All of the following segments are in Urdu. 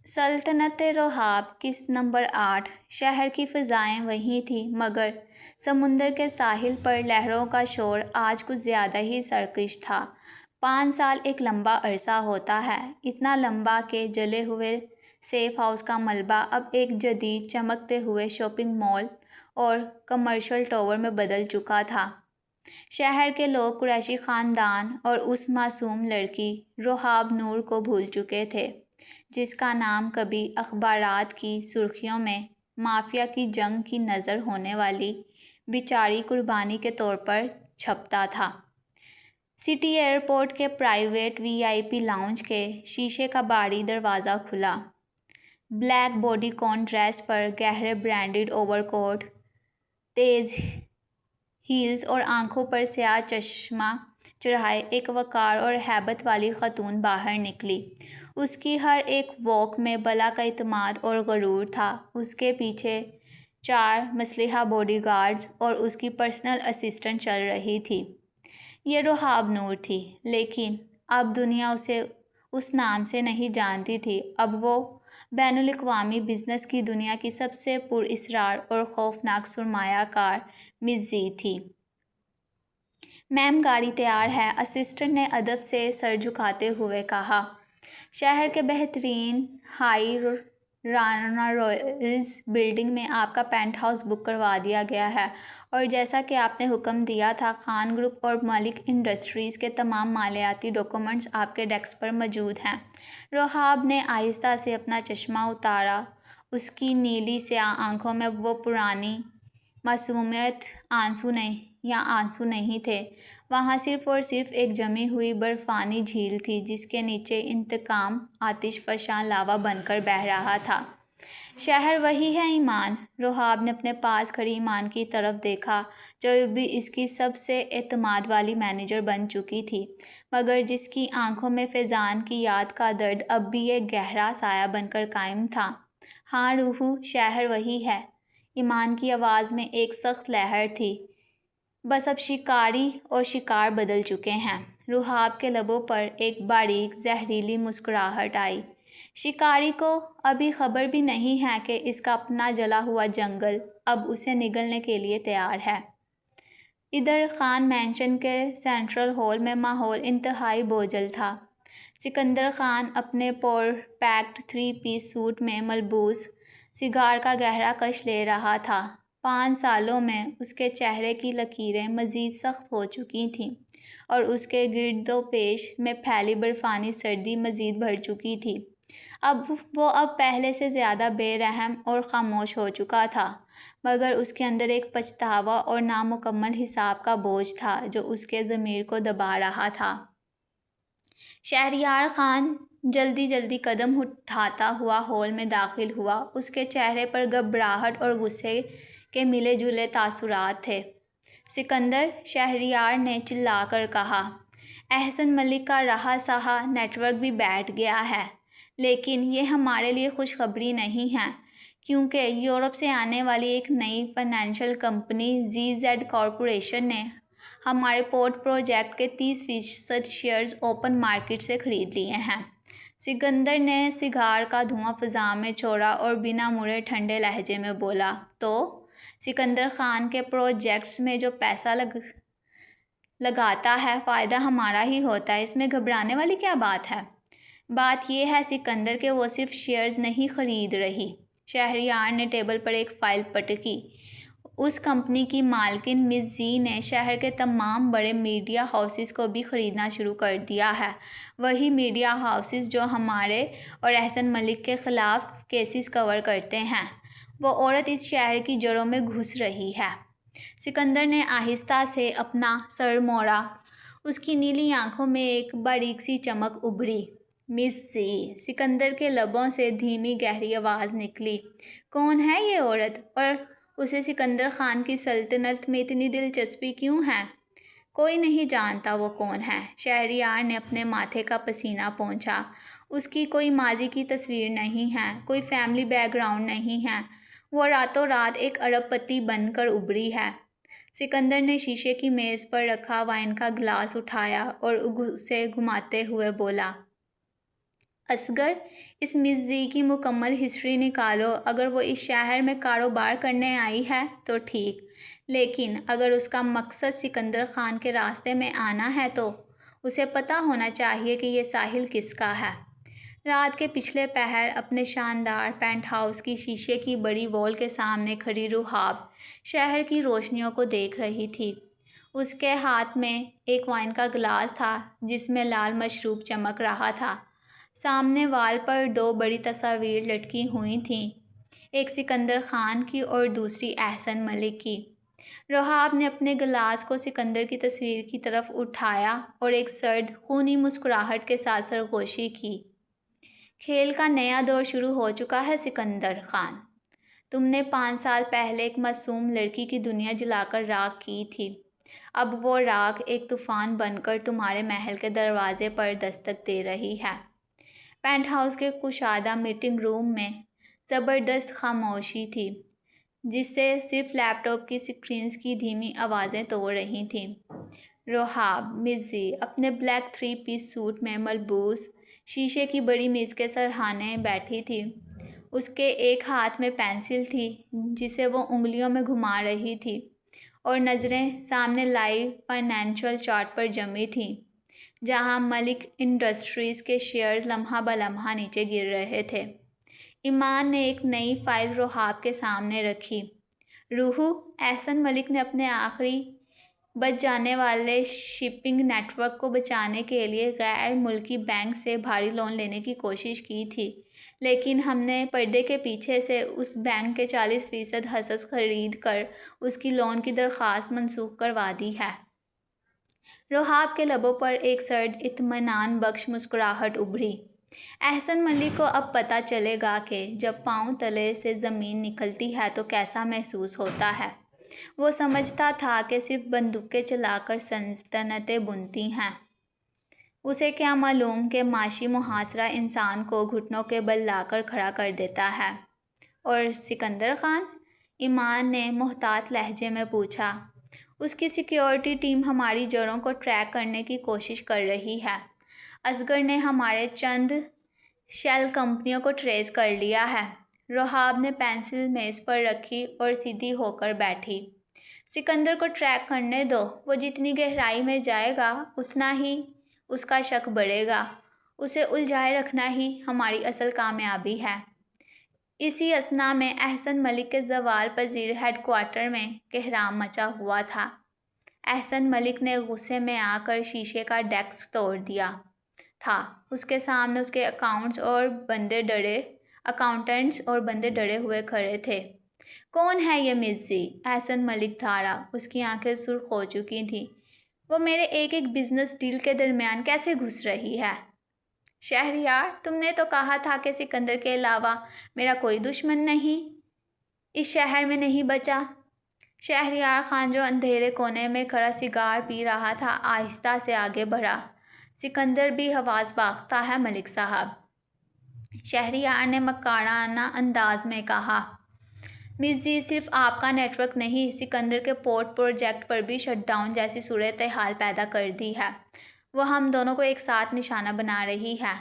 سلطنت روحاب قسط نمبر 8۔ شہر کی فضائیں وہی تھیں مگر سمندر کے ساحل پر لہروں کا شور آج کچھ زیادہ ہی سرکش تھا۔ 5 سال ایک لمبا عرصہ ہوتا ہے، اتنا لمبا کہ جلے ہوئے سیف ہاؤس کا ملبہ اب ایک جدید چمکتے ہوئے شاپنگ مال اور کمرشل ٹاور میں بدل چکا تھا۔ شہر کے لوگ قریشی خاندان اور اس معصوم لڑکی روحاب نور کو بھول چکے تھے، جس کا نام کبھی اخبارات کی سرخیوں میں مافیا کی جنگ کی نذر ہونے والی بیچاری قربانی کے طور پر چھپتا تھا۔ سٹی ایئرپورٹ کے پرائیویٹ VIP لاؤنج کے شیشے کا بھاری دروازہ کھلا۔ بلیک باڈی کون ڈریس پر گہرے برانڈڈ اوور کوٹ، تیز ہیلز اور آنکھوں پر سیاہ چشمہ چڑھائے ایک وقار اور ہیبت والی خاتون باہر نکلی۔ اس کی ہر ایک واک میں بلا کا اعتماد اور غرور تھا۔ اس کے پیچھے 4 مسلح باڈی گارڈز اور اس کی پرسنل اسسٹنٹ چل رہی تھی۔ یہ روحاب نور تھی، لیکن اب دنیا اسے اس نام سے نہیں جانتی تھی۔ اب وہ بین الاقوامی بزنس کی دنیا کی سب سے پراسرار اور خوفناک سرمایہ کار مس زی تھی۔ میم گاڑی تیار ہے، اسسٹنٹ نے ادب سے سر جھکاتے ہوئے کہا۔ شہر کے بہترین ہائی رائلز بلڈنگ میں آپ کا پینٹ ہاؤس بک کروا دیا گیا ہے، اور جیسا کہ آپ نے حکم دیا تھا، خان گروپ اور ملک انڈسٹریز کے تمام مالیاتی ڈاکومنٹس آپ کے ڈیسک پر موجود ہیں۔ روحاب نے آہستہ سے اپنا چشمہ اتارا۔ اس کی نیلی سیاہ آنکھوں میں وہ پرانی معصومیت آنسو نہیں تھے، وہاں صرف اور صرف ایک جمی ہوئی برفانی جھیل تھی جس کے نیچے انتقام آتش فشاں لاوا بن کر بہہ رہا تھا۔ شہر وہی ہے ایمان؟ روحاب نے اپنے پاس کھڑی ایمان کی طرف دیکھا، جو ابھی اس کی سب سے اعتماد والی مینیجر بن چکی تھی، مگر جس کی آنکھوں میں فیضان کی یاد کا درد اب بھی ایک گہرا سایہ بن کر قائم تھا۔ ہاں روحو، شہر وہی ہے۔ ایمان کی آواز میں ایک سخت لہر تھی، بس اب شکاری اور شکار بدل چکے ہیں۔ روحاب کے لبوں پر ایک باریک زہریلی مسکراہٹ آئی۔ شکاری کو ابھی خبر بھی نہیں ہے کہ اس کا اپنا جلا ہوا جنگل اب اسے نگلنے کے لیے تیار ہے۔ ادھر خان مینشن کے سینٹرل ہال میں ماحول انتہائی بوجھل تھا۔ سکندر خان اپنے پیکڈ 3 پیس سوٹ میں ملبوس سگار کا گہرا کش لے رہا تھا۔ 5 سالوں میں اس کے چہرے کی لکیریں مزید سخت ہو چکی تھیں، اور اس کے گرد و پیش میں پھیلی برفانی سردی مزید بڑھ چکی تھی۔ وہ اب پہلے سے زیادہ بے رحم اور خاموش ہو چکا تھا، مگر اس کے اندر ایک پچھتاوا اور نامکمل حساب کا بوجھ تھا جو اس کے ضمیر کو دبا رہا تھا۔ شہریار خان جلدی قدم اٹھاتا ہوا ہال میں داخل ہوا۔ اس کے چہرے پر گھبراہٹ اور غصے کے ملے جلے تاثرات تھے۔ سکندر، شہریار نے چلا کر کہا، احسن ملک کا رہا سہا نیٹ ورک بھی بیٹھ گیا ہے، لیکن یہ ہمارے لیے خوشخبری نہیں ہے، کیونکہ یورپ سے آنے والی ایک نئی فائنینشل کمپنی ZZ کارپوریشن نے ہمارے پورٹ پروجیکٹ کے 30% شیئرز اوپن مارکیٹ سے خرید لیے ہیں۔ سکندر نے سگار کا دھواں فضا میں چھوڑا اور بنا مڑے ٹھنڈے لہجے میں بولا، تو سکندر خان کے پروجیکٹس میں جو پیسہ لگاتا ہے، فائدہ ہمارا ہی ہوتا ہے، اس میں گھبرانے والی کیا بات ہے؟ بات یہ ہے سکندر کہ وہ صرف شیئرز نہیں خرید رہی۔ شہریار نے ٹیبل پر ایک فائل پٹکی۔ اس کمپنی کی مالکن مس زی نے شہر کے تمام بڑے میڈیا ہاؤسز کو بھی خریدنا شروع کر دیا ہے، وہی میڈیا ہاؤسز جو ہمارے اور احسن ملک کے خلاف کیسز کور کرتے ہیں۔ وہ عورت اس شہر کی جڑوں میں گھس رہی ہے۔ سکندر نے آہستہ سے اپنا سر موڑا۔ اس کی نیلی آنکھوں میں ایک باریک سی چمک ابھری۔ مس زی، سکندر کے لبوں سے دھیمی گہری آواز نکلی، کون ہے یہ عورت، اور اسے سکندر خان کی سلطنت میں اتنی دلچسپی کیوں ہے؟ کوئی نہیں جانتا وہ کون ہے۔ شہریار نے اپنے ماتھے کا پسینہ پونچھا۔ اس کی کوئی ماضی کی تصویر نہیں ہے، کوئی فیملی بیک گراؤنڈ نہیں ہے، وہ راتوں رات ایک ارب پتی بن کر ابھری ہے۔ سکندر نے شیشے کی میز پر رکھا وائن کا گلاس اٹھایا اور اسے گھماتے ہوئے بولا، اصغر، اس مزی کی مکمل ہسٹری نکالو۔ اگر وہ اس شہر میں کاروبار کرنے آئی ہے تو ٹھیک، لیکن اگر اس کا مقصد سکندر خان کے راستے میں آنا ہے تو اسے پتہ ہونا چاہیے کہ یہ ساحل کس کا ہے۔ رات کے پچھلے پہر اپنے شاندار پینٹ ہاؤس کی شیشے کی بڑی وال کے سامنے کھڑی رحاب شہر کی روشنیوں کو دیکھ رہی تھی۔ اس کے ہاتھ میں ایک وائن کا گلاس تھا جس میں لال مشروب چمک رہا تھا۔ سامنے وال پر دو بڑی تصاویر لٹکی ہوئی تھیں، ایک سکندر خان کی اور دوسری احسن ملک کی۔ رحاب نے اپنے گلاس کو سکندر کی تصویر کی طرف اٹھایا اور ایک سرد خونی مسکراہٹ کے ساتھ سرگوشی کی۔ کھیل کا نیا دور شروع ہو چکا ہے سکندر خان۔ تم نے 5 سال پہلے ایک معصوم لڑکی کی دنیا جلا کر راکھ کی تھی۔ اب وہ راکھ ایک طوفان بن کر تمہارے محل کے دروازے پر دستک دے رہی ہے۔ پینٹ ہاؤس کے کشادہ میٹنگ روم میں زبردست خاموشی تھی، جس سے صرف لیپ ٹاپ کی سکرینز کی دھیمی آوازیں توڑ رہی تھیں۔ رحاب مزی اپنے بلیک 3 پیس سوٹ میں ملبوس شیشے کی بڑی میز کے سرہانے بیٹھی تھی۔ اس کے ایک ہاتھ میں پینسل تھی جسے وہ انگلیوں میں گھما رہی تھی، اور نظریں سامنے لائیو فائنینشل چارٹ پر جمی تھیں جہاں ملک انڈسٹریز کے شیئرز لمحہ بلمحہ نیچے گر رہے تھے۔ ایمان نے ایک نئی فائل رحاب کے سامنے رکھی۔ روحو، احسن ملک نے اپنے آخری بچ جانے والے شپنگ نیٹ ورک کو بچانے کے لیے غیر ملکی بینک سے بھاری لون لینے کی کوشش کی تھی، لیکن ہم نے پردے کے پیچھے سے اس بینک کے 40% حصص خرید کر اس کی لون کی درخواست منسوخ کروا دی ہے۔ رحاب کے لبوں پر ایک سرد اطمینان بخش مسکراہٹ ابھری۔ احسن ملک کو اب پتہ چلے گا کہ جب پاؤں تلے سے زمین نکلتی ہے تو کیسا محسوس ہوتا ہے۔ وہ سمجھتا تھا کہ صرف بندوقیں چلا کر سلطنتیں بنتی ہیں۔ اسے کیا معلوم کہ معاشی محاصرہ انسان کو گھٹنوں کے بل لا کر کھڑا کر دیتا ہے۔ اور سکندر خان؟ ایمان نے محتاط لہجے میں پوچھا۔ اس کی سیکیورٹی ٹیم ہماری جڑوں کو ٹریک کرنے کی کوشش کر رہی ہے۔ اصغر نے ہمارے چند شیل کمپنیوں کو ٹریس کر لیا ہے۔ رحاب نے پینسل میز پر رکھی اور سیدھی ہو کر بیٹھی۔ سکندر کو ٹریک کرنے دو، وہ جتنی گہرائی میں جائے گا اتنا ہی اس کا شک بڑھے گا۔ اسے الجھائے رکھنا ہی ہماری اصل کامیابی ہے۔ اسی اثنا میں احسن ملک کے زوال پذیر ہیڈ کوارٹر میں کہرام مچا ہوا تھا۔ احسن ملک نے غصے میں آ کر شیشے کا ڈیسک توڑ دیا تھا۔ اس کے سامنے اس کے اکاؤنٹنٹس اور بندے ڈرے ہوئے کھڑے تھے۔ کون ہے یہ مزی؟ احسن ملک دھاڑا۔ اس کی آنکھیں سرخ ہو چکی تھیں۔ وہ میرے ایک بزنس ڈیل کے درمیان کیسے گھس رہی ہے؟ شہریار، تم نے تو کہا تھا کہ سکندر کے علاوہ میرا کوئی دشمن نہیں اس شہر میں نہیں بچا۔ شہریار خان، جو اندھیرے کونے میں کھڑا سگار پی رہا تھا، آہستہ سے آگے بڑھا۔ سکندر بھی حواس باختہ ہے ملک صاحب، شہریار نے مکارانہ انداز میں کہا۔ مزی، صرف آپ کا نیٹ ورک نہیں، سکندر کے پورٹ پروجیکٹ پر بھی شٹ ڈاؤن جیسی صورتحال پیدا کر دی ہے۔ وہ ہم دونوں کو ایک ساتھ نشانہ بنا رہی ہے۔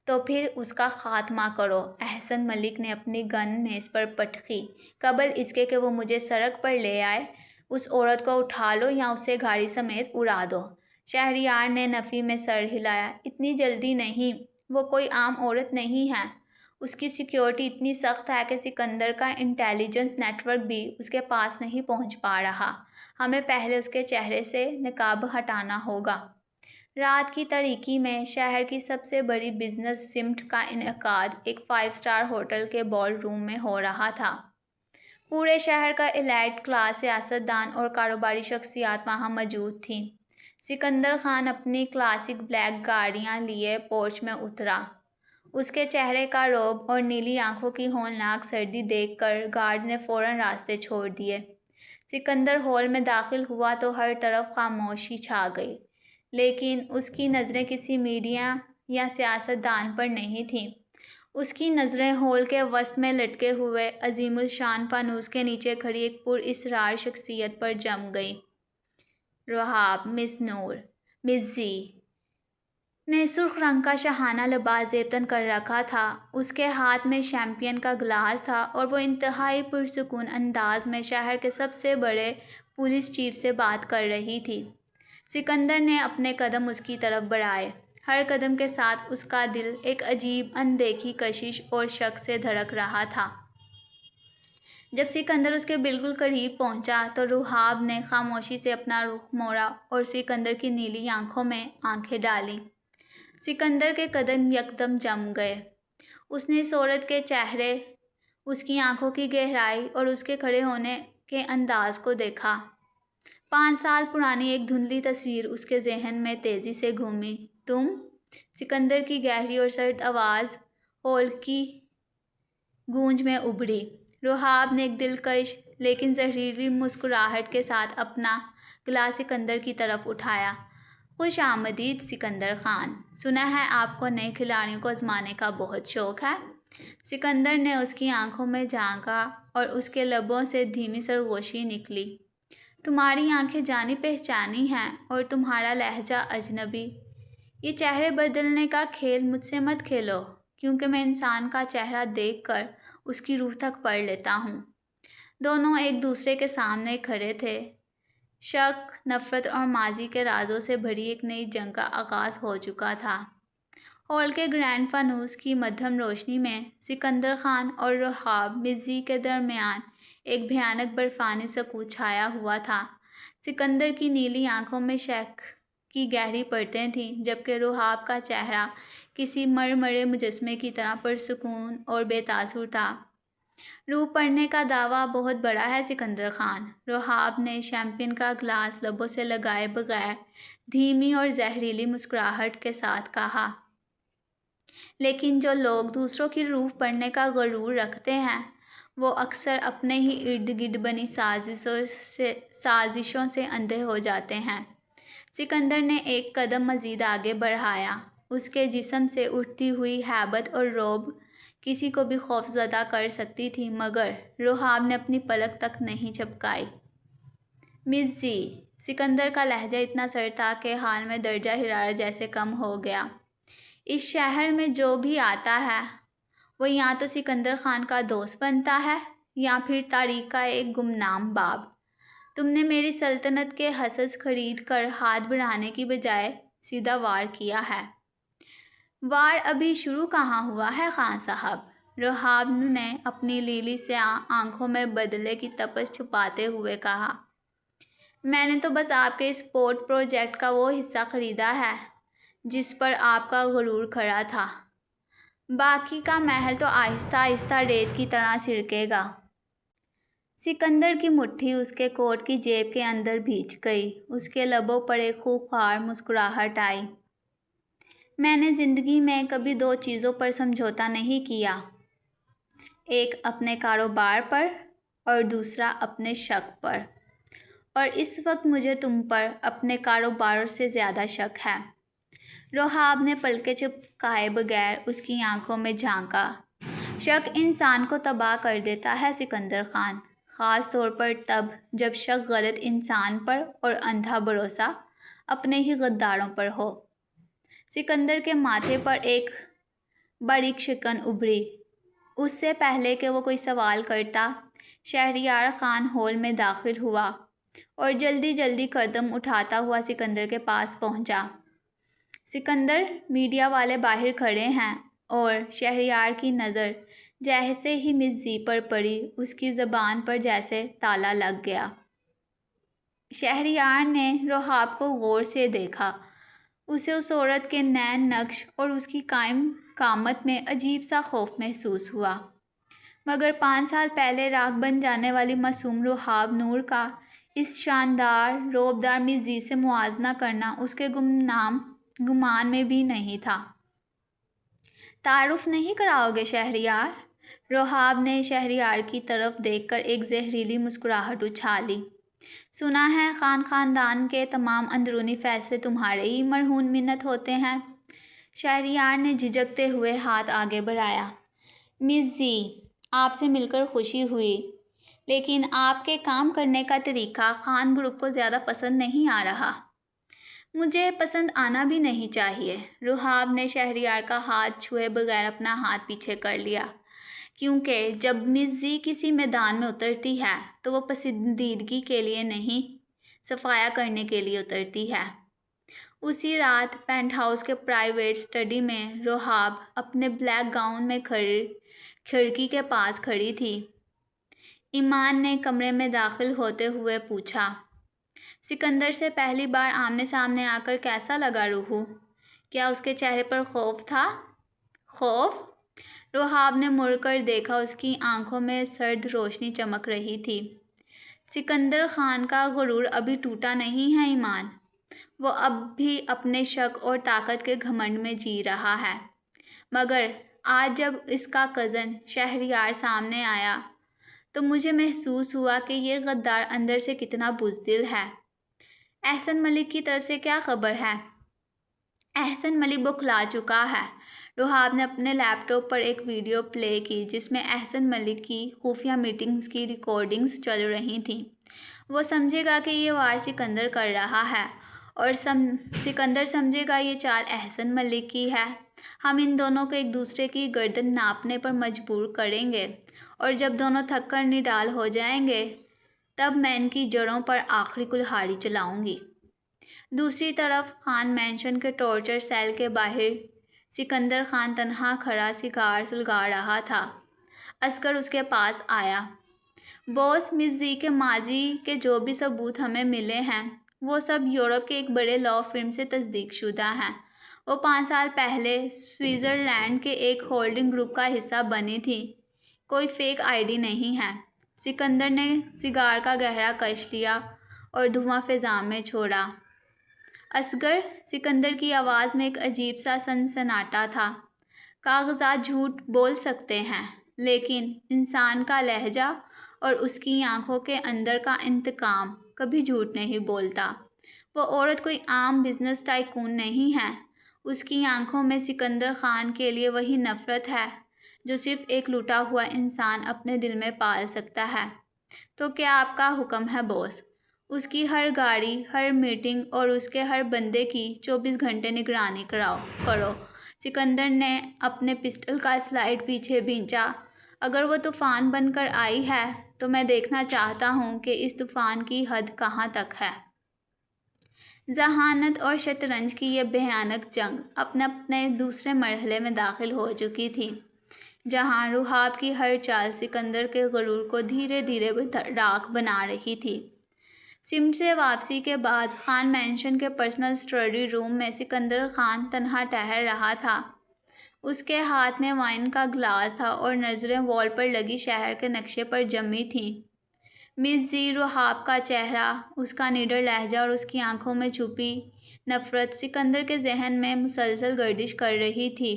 تو پھر اس کا خاتمہ کرو۔ احسن ملک نے اپنی گن میز پر پٹکی۔ قبل اس کے کہ وہ مجھے سڑک پر لے آئے، اس عورت کو اٹھا لو یا اسے گاڑی سمیت اڑا دو۔ شہریار نے نفی میں سر ہلایا۔ اتنی جلدی نہیں، وہ کوئی عام عورت نہیں ہے۔ اس کی سیکیورٹی اتنی سخت ہے کہ سکندر کا انٹیلیجنس نیٹ ورک بھی اس کے پاس نہیں پہنچ پا رہا۔ ہمیں پہلے اس کے چہرے سے نقاب ہٹانا ہوگا۔ رات کی تاریکی میں شہر کی سب سے بڑی بزنس سمٹ کا انعقاد ایک 5 اسٹار ہوٹل کے بال روم میں ہو رہا تھا۔ پورے شہر کا ایلیٹ کلاس سیاستدان اور کاروباری شخصیات وہاں موجود تھیں۔ سکندر خان اپنی کلاسک بلیک گاڑیاں لیے پورچ میں اترا۔ اس کے چہرے کا رعب اور نیلی آنکھوں کی ہولناک سردی دیکھ کر گارڈز نے فوراً راستے چھوڑ دیے۔ سکندر ہال میں داخل ہوا تو ہر طرف خاموشی چھا گئی، لیکن اس کی نظریں کسی میڈیا یا سیاستدان پر نہیں تھیں۔ اس کی نظریں ہال کے وسط میں لٹکے ہوئے عظیم الشان فانوس کے نیچے کھڑی ایک پراسرار شخصیت پر جم گئیں۔ رحاب، مس نور، مزی، نے سرخ رنگ کا شاہانہ لباس زیبتن کر رکھا تھا۔ اس کے ہاتھ میں شیمپین کا گلاس تھا اور وہ انتہائی پرسکون انداز میں شہر کے سب سے بڑے پولیس چیف سے بات کر رہی تھی۔ سکندر نے اپنے قدم اس کی طرف بڑھائے۔ ہر قدم کے ساتھ اس کا دل ایک عجیب اندیکھی کشش اور شک سے دھڑک رہا تھا۔ جب سکندر اس کے بالکل قریب پہنچا تو رحاب نے خاموشی سے اپنا رخ موڑا اور سکندر کی نیلی آنکھوں میں آنکھیں ڈالیں۔ سکندر کے قدم یکدم جم گئے۔ اس نے اس عورت کے چہرے، اس کی آنکھوں کی گہرائی اور اس کے کھڑے ہونے کے انداز کو دیکھا۔ 5 سال پرانی ایک دھندلی تصویر اس کے ذہن میں تیزی سے گھومی۔ تم؟ سکندر کی گہری اور سرد آواز ہال کی گونج میں ابھری۔ رحاب نے ایک دلکش لیکن زہریلی مسکراہٹ کے ساتھ اپنا گلاس سکندر کی طرف اٹھایا۔ خوش آمدید سکندر خان، سنا ہے آپ کو نئے کھلاڑیوں کو آزمانے کا بہت شوق ہے۔ سکندر نے اس کی آنکھوں میں جھانکا اور اس کے لبوں سے دھیمی سرگوشی نکلی۔ تمہاری آنکھیں جانی پہچانی ہیں اور تمہارا لہجہ اجنبی۔ یہ چہرے بدلنے کا کھیل مجھ سے مت کھیلو، کیونکہ میں انسان کا چہرہ دیکھ کر اس کی روح تک پڑھ لیتا ہوں۔ دونوں ایک دوسرے کے سامنے کھڑے تھے۔ شک، نفرت اور ماضی کے رازوں سے بھری ایک نئی جنگ کا آغاز ہو چکا تھا۔ ہال کے گرینڈ فانوس کی مدھم روشنی میں سکندر خان اور رحاب مزی کے درمیان ایک بھیانک برفانی سکوت چھایا ہوا تھا۔ سکندر کی نیلی آنکھوں میں شک کی گہری پرتیں تھیں، جبکہ رحاب کا چہرہ کسی مرمرے مجسمے کی طرح پرسکون اور بے تاثر تھا۔ روح پڑھنے کا دعویٰ بہت بڑا ہے سکندر خان، رحاب نے شیمپین کا گلاس لبوں سے لگائے بغیر دھیمی اور زہریلی مسکراہٹ کے ساتھ کہا۔ لیکن جو لوگ دوسروں کی روح پڑھنے کا غرور رکھتے ہیں، وہ اکثر اپنے ہی ارد گرد بنی سازشوں سے اندھے ہو جاتے ہیں۔ سکندر نے ایک قدم مزید آگے بڑھایا۔ اس کے جسم سے اٹھتی ہوئی ہیبت اور رعب کسی کو بھی خوفزدہ کر سکتی تھی، مگر رحاب نے اپنی پلک تک نہیں جھپکائی۔ مزی، سکندر کا لہجہ اتنا سرد تھا کہ حال میں درجہ حرارت جیسے کم ہو گیا۔ اس شہر میں جو بھی آتا ہے وہ یا تو سکندر خان کا دوست بنتا ہے یا پھر تاریخ کا ایک گمنام باب۔ تم نے میری سلطنت کے حصص خرید کر ہاتھ بڑھانے کی بجائے سیدھا وار کیا ہے۔ وار ابھی شروع کہاں ہوا ہے خان صاحب، رحاب نے اپنی لیلی سیاہ آنکھوں میں بدلے کی تپش چھپاتے ہوئے کہا۔ میں نے تو بس آپ کے اس پورٹ پروجیکٹ کا وہ حصہ خریدا ہے جس پر آپ کا غرور کھڑا تھا۔ باقی کا محل تو آہستہ آہستہ ریت کی طرح سرکے گا۔ سکندر کی مٹھی اس کے کوٹ کی جیب کے اندر بھیج گئی۔ اس کے لبوں پر ایک خوخار مسکراہٹ آئی۔ میں نے زندگی میں کبھی 2 چیزوں پر سمجھوتا نہیں کیا، ایک اپنے کاروبار پر اور دوسرا اپنے شک پر، اور اس وقت مجھے تم پر اپنے کاروبار سے زیادہ شک ہے۔ رحاب نے پلکیں جھپکائے بغیر اس کی آنکھوں میں جھانکا۔ شک انسان کو تباہ کر دیتا ہے سکندر خان، خاص طور پر تب جب شک غلط انسان پر اور اندھا بھروسہ اپنے ہی غداروں پر ہو۔ سکندر کے ماتھے پر ایک باریک شکن ابھری۔ اس سے پہلے کہ وہ کوئی سوال کرتا، شہریار خان ہال میں داخل ہوا اور جلدی جلدی قدم اٹھاتا ہوا سکندر کے پاس پہنچا۔ سکندر، میڈیا والے باہر کھڑے ہیں، اور شہریار کی نظر جیسے ہی مزی پر پڑی، اس کی زبان پر جیسے تالا لگ گیا۔ شہریار نے رحاب کو غور سے دیکھا۔ اسے اس عورت کے نین نقش اور اس کی قائم قامت میں عجیب سا خوف محسوس ہوا، مگر 5 سال پہلے راکھ بن جانے والی معصوم رحاب نور کا اس شاندار رعبدار مزی سے موازنہ کرنا اس کے گمان میں بھی نہیں تھا۔ تعارف نہیں کراؤ گے شہریار؟ رحاب نے شہریار کی طرف دیکھ کر ایک زہریلی مسکراہٹ اچھالی۔ سنا ہے خان خاندان کے تمام اندرونی فیصلے تمہارے ہی مرہون منت ہوتے ہیں۔ شہریار نے جھجکتے ہوئے ہاتھ آگے بڑھایا۔ مزی، آپ سے مل کر خوشی ہوئی، لیکن آپ کے کام کرنے کا طریقہ خان گروپ کو زیادہ پسند نہیں آ رہا۔ مجھے پسند آنا بھی نہیں چاہیے۔ رحاب نے شہریار کا ہاتھ چھوئے بغیر اپنا ہاتھ پیچھے کر لیا، کیونکہ جب مس زی کسی میدان میں اترتی ہے تو وہ پسندیدگی کے لیے نہیں، صفایا کرنے کے لیے اترتی ہے۔ اسی رات پینٹ ہاؤس کے پرائیویٹ اسٹڈی میں رحاب اپنے بلیک گاؤن میں کھڑکی کے پاس کھڑی تھی۔ ایمان نے کمرے میں داخل ہوتے ہوئے پوچھا، سکندر سے پہلی بار آمنے سامنے آ کر کیسا لگا روحو؟ کیا اس کے چہرے پر خوف تھا؟ خوف؟ رحاب نے مڑ کر دیکھا، اس کی آنکھوں میں سرد روشنی چمک رہی تھی۔ سکندر خان کا غرور ابھی ٹوٹا نہیں ہے ایمان، وہ اب بھی اپنے شک اور طاقت کے گھمنڈ میں جی رہا ہے۔ مگر آج جب اس کا کزن شہریار سامنے آیا تو مجھے محسوس ہوا کہ یہ غدار اندر سے کتنا بزدل ہے۔ احسن ملک کی طرف سے کیا خبر ہے؟ احسن ملک بوکھلا چکا ہے۔ رحاب نے اپنے لیپ ٹاپ پر ایک ویڈیو پلے کی جس میں احسن ملک کی خفیہ میٹنگز کی ریکارڈنگز چل رہی تھیں۔ وہ سمجھے گا کہ یہ وار سکندر کر رہا ہے اور سکندر سمجھے گا یہ چال احسن ملک کی ہے۔ ہم ان دونوں کو ایک دوسرے کی گردن ناپنے پر مجبور کریں گے اور جب دونوں تھک کر نڈال ہو جائیں گے تب میں ان کی جڑوں پر آخری کلہاڑی چلاؤں گی۔ دوسری طرف خان مینشن کے ٹارچر سیل کے باہر سکندر خان تنہا کھڑا سگار سلگا رہا تھا۔ اصغر اس کے پاس آیا۔ باس، مس زی کے ماضی کے جو بھی ثبوت ہمیں ملے ہیں وہ سب یورپ کے ایک بڑے لاء فرم سے تصدیق شدہ ہیں۔ وہ 5 سال پہلے سوئٹزرلینڈ کے ایک ہولڈنگ گروپ کا حصہ بنی تھی، کوئی فیک آئی ڈی نہیں ہے۔ سکندر نے سگار کا گہرا کش لیا اور دھواں فضا میں چھوڑا۔ اصغر، سکندر کی آواز میں ایک عجیب سا سنسناٹا تھا، کاغذات جھوٹ بول سکتے ہیں لیکن انسان کا لہجہ اور اس کی آنکھوں کے اندر کا انتقام کبھی جھوٹ نہیں بولتا۔ وہ عورت کوئی عام بزنس ٹائکون نہیں ہے، اس کی آنکھوں میں سکندر خان کے لیے وہی نفرت ہے جو صرف ایک لوٹا ہوا انسان اپنے دل میں پال سکتا ہے۔ تو کیا آپ کا حکم ہے باس؟ اس کی ہر گاڑی، ہر میٹنگ اور اس کے ہر بندے کی 24 گھنٹے نگرانی کرو۔ سکندر نے اپنے پسٹل کا سلائیڈ پیچھے بھینچا۔ اگر وہ طوفان بن کر آئی ہے تو میں دیکھنا چاہتا ہوں کہ اس طوفان کی حد کہاں تک ہے۔ ذہانت اور شطرنج کی یہ بھیانک جنگ اپنے دوسرے مرحلے میں داخل ہو چکی تھی، جہاں رحاب کی ہر چال سکندر کے غرور کو دھیرے دھیرے راکھ بنا رہی تھی۔ سمٹ سے واپسی کے بعد خان مینشن کے پرسنل اسٹڈی روم میں سکندر خان تنہا ٹہل رہا تھا۔ اس کے ہاتھ میں وائن کا گلاس تھا اور نظریں وال پر لگی شہر کے نقشے پر جمی تھیں۔ مس زی، رحاب کا چہرہ، اس کا نڈر لہجہ اور اس کی آنکھوں میں چھپی نفرت سکندر کے ذہن میں مسلسل گردش کر رہی تھی۔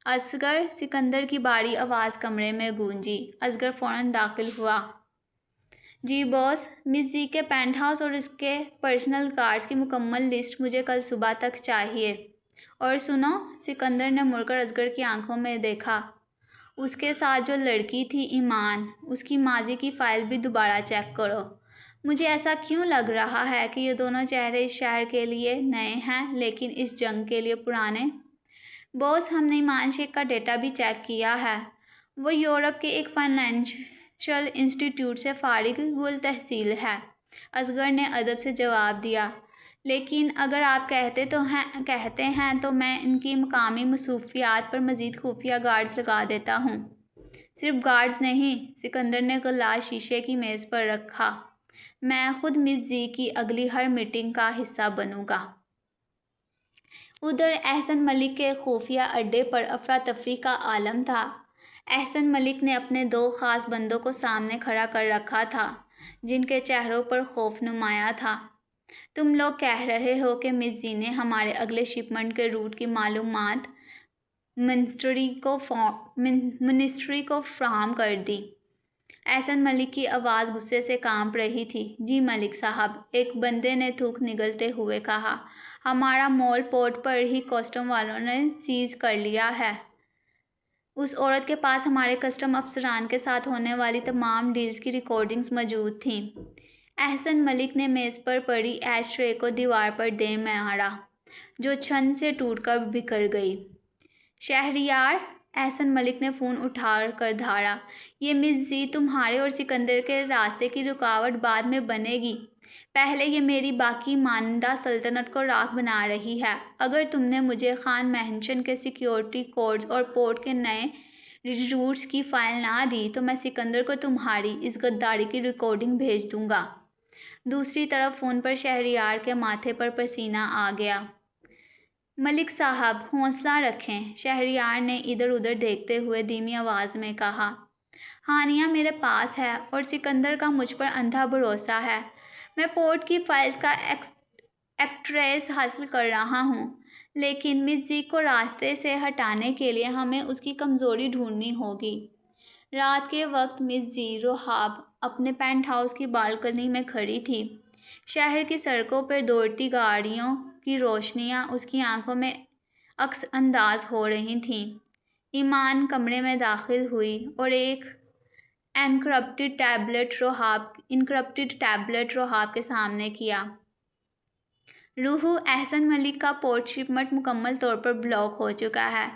اصغر، سکندر کی بھاری آواز کمرے میں گونجی۔ اصغر فوراً داخل ہوا۔ جی باس، مس زی کے پینٹ ہاؤس اور اس کے پرسنل کارز کی مکمل لسٹ مجھے کل صبح تک چاہیے۔ اور سنو، سکندر نے مڑ کر اصغر کی آنکھوں میں دیکھا، اس کے ساتھ جو لڑکی تھی ایمان، اس کی ماضی کی فائل بھی دوبارہ چیک کرو۔ مجھے ایسا کیوں لگ رہا ہے کہ یہ دونوں چہرے اس شہر کے لیے نئے ہیں لیکن اس جنگ کے لیے پرانے؟ باس، ہم نے ایمان شیخ کا ڈیٹا بھی چیک کیا ہے، وہ یورپ کے ایک فائنینشل انسٹی ٹیوٹ سے فارغ التحصیل ہے۔ اصغر نے ادب سے جواب دیا، لیکن اگر آپ کہتے ہیں تو میں ان کی مقامی مصروفیات پر مزید خفیہ گارڈز لگا دیتا ہوں۔ صرف گارڈز نہیں، سکندر نے گلاس شیشے کی میز پر رکھا، میں خود مس زی کی اگلی ہر میٹنگ کا حصہ بنوں گا۔ ادھر احسن ملک کے خفیہ اڈے پر افراتفری کا عالم تھا۔ احسن ملک نے اپنے 2 خاص بندوں کو سامنے کھڑا کر رکھا تھا جن کے چہروں پر خوف نمایاں تھا۔ تم لوگ کہہ رہے ہو کہ مس زی نے ہمارے اگلے شپمنٹ کے روٹ کی معلومات منسٹری کو فراہم کر دی۔ احسن ملک کی آواز غصے سے کانپ رہی تھی۔ جی ملک صاحب، ایک بندے نے تھوک نگلتے ہوئے کہا، ہمارا مال پورٹ پر ہی کسٹم والوں نے سیز کر لیا ہے۔ اس عورت کے پاس ہمارے کسٹم افسران کے ساتھ ہونے والی تمام ڈیلز کی ریکارڈنگز موجود تھیں۔ احسن ملک نے میز پر پڑی ایش ٹرے کو دیوار پر دے مارا، جو چھن سے ٹوٹ کر بکھر گئی۔ شہریار، احسن ملک نے فون اٹھا کر دھاڑا، یہ مس زی تمہارے اور سکندر کے راستے کی رکاوٹ بعد میں بنے گی، پہلے یہ میری باقی مانندہ سلطنت کو راکھ بنا رہی ہے۔ اگر تم نے مجھے خان مہنشن کے سیکیورٹی کوڈز اور پورٹ کے نئے روٹس کی فائل نہ دی تو میں سکندر کو تمہاری اس غداری کی ریکارڈنگ بھیج دوں گا۔ دوسری طرف فون پر شہریار کے ماتھے پر پسینہ آ گیا۔ ملک صاحب، حوصلہ رکھیں، شہریار نے ادھر ادھر دیکھتے ہوئے دھیمی آواز میں کہا۔ ہانیہ میرے پاس ہے اور سکندر کا مجھ پر اندھا بھروسہ ہے۔ میں پورٹ کی فائلز کا ایکٹریس حاصل کر رہا ہوں، لیکن مس زی کو راستے سے ہٹانے کے لیے ہمیں اس کی کمزوری ڈھونڈنی ہوگی۔ رات کے وقت مس زی رحاب اپنے پینٹ ہاؤس کی بالکنی میں کھڑی تھی۔ شہر کی سڑکوں پر دوڑتی گاڑیوں کی روشنیاں اس کی آنکھوں میں عکس انداز ہو رہی تھیں۔ ایمان کمرے میں داخل ہوئی اور ایک انکرپٹڈ ٹیبلٹ رحاب کے سامنے کیا۔ روحو، احسن ملک کا پورٹ شپمنٹ مکمل طور پر بلاک ہو چکا ہے،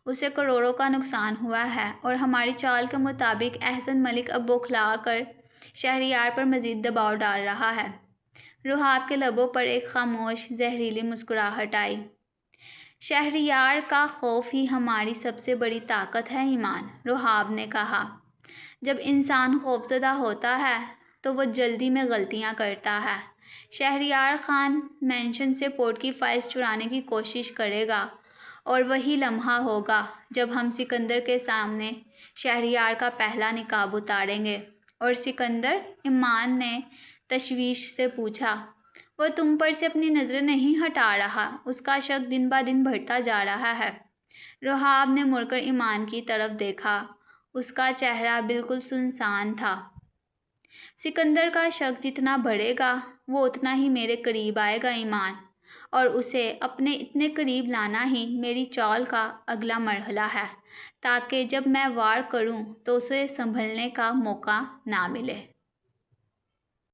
اسے کروڑوں کا نقصان ہوا ہے اور ہماری چال کے مطابق احسن ملک اب بوکھلا کر شہریار پر مزید دباؤ ڈال رہا ہے۔ رحاب کے لبوں پر ایک خاموش زہریلی مسکراہٹ آئی۔ شہریار کا خوف ہی ہماری سب سے بڑی طاقت ہے ایمان، رحاب نے کہا۔ جب انسان خوفزدہ ہوتا ہے تو وہ جلدی میں غلطیاں کرتا ہے۔ شہریار خان مینشن سے پورٹ کی فائلز چرانے کی کوشش کرے گا اور وہی لمحہ ہوگا جب ہم سکندر کے سامنے شہریار کا پہلا نقاب اتاریں گے۔ اور سکندر؟ ایمان نے تشویش سے پوچھا۔ وہ تم پر سے اپنی نظریں نہیں ہٹا رہا، اس کا شک دن بہ دن بڑھتا جا رہا ہے۔ رحاب نے مڑ کر ایمان کی طرف دیکھا، اس کا چہرہ بالکل سنسان تھا۔ سکندر کا شک جتنا بڑھے گا وہ اتنا ہی میرے قریب آئے گا ایمان، اور اسے اپنے اتنے قریب لانا ہی میری چال کا اگلا مرحلہ ہے، تاکہ جب میں وار کروں تو اسے سنبھلنے کا موقع نہ ملے۔